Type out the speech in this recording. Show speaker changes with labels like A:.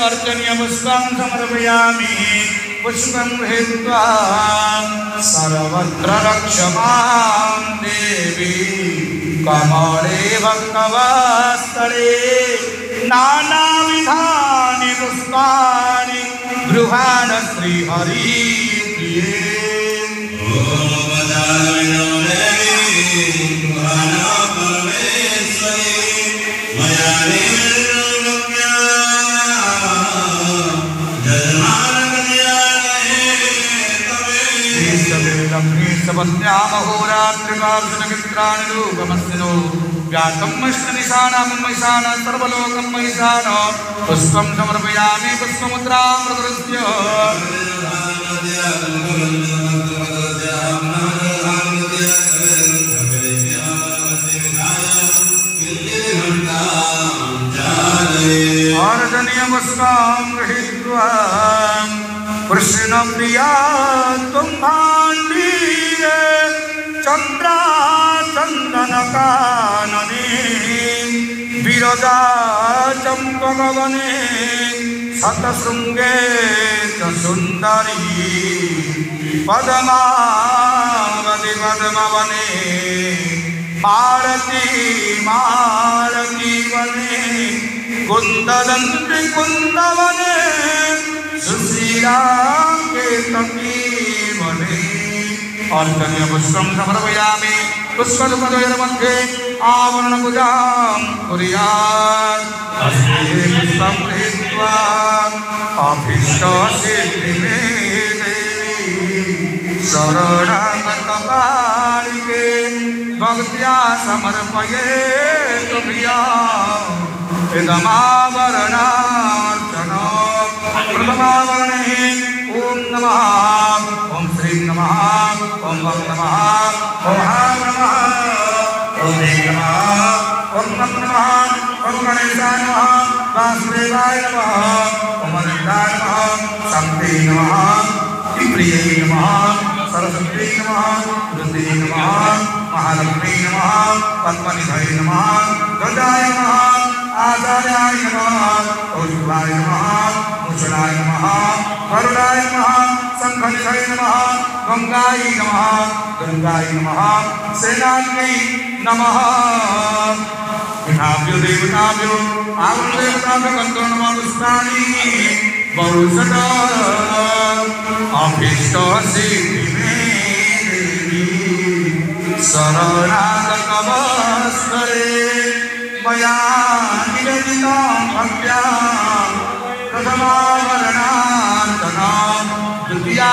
A: अर्चनीय पुष्पं समर्पयामि पुष्पं गृहीत्वा सर्वत्र रक्ष मां देवी कमले भक्तवत्सले नानाविधानि पुष्पाणि गृहाण श्रीहरिप्रिये महोरात्रिकार्जुनमित्राणिरूपमस्तिनो व्यातं मष्टनिशानां महिषान् सर्वलोकं महिषान् पुष्पं समर्पयामि पुष्पमुद्रां प्रदृश्य अर्चनीय पुष्पं गृहीत्वा कृष्णप्रिया त्वं भाण्डीरे चन्द्रा चन्दनकानने विरजा चम्पकवने शतशृङ्गे च सुन्दरी पद्मावति पद्मवने मालती मालती वने कुन्ददन्ति कुन्दवने सुशीला केतकी वने अर्चनीय पुष्पं समर्पयामि पुष्पद्वयोर्मध्ये आवरणपूजां कुर्यात् पुष्पं गृहीत्वा अभीष्टसिद्धिमे देवी शरणागतकारिके भक्त्या समर्पयेत् प्रिया इदमावरणार्चनम् प्रथमावरणे ओम नमः ओम श्री नमः ओम वं नमः ओम हां नमः ओम देव नमः ओम नम नमः ओम गणेशाय नमः वासुदेवाय नमः ओम अनन्ताय नमः शक्ति नमः प्रिये नमः सरस्वती नमः दुर्गे नमः महालक्ष्मी नमः पद्मनिधये नमः गजाय नमः आचार्याय नमः औषधाय नमः भूषणाय नमः करुणाय नमः शंखनिधये नमः गंगाय नमः गंगाय नमः सेनान्यै नमः पिताभ्यो देवताभ्यो आवरणदेवताभ्यो गन्धर्वपुष्पाणि बहुशत अभीष्टसिद्धिमे देवी शरणागतवत्सले मया निवेदितं भक्त्या प्रथमावरणार्चनं द्वितीया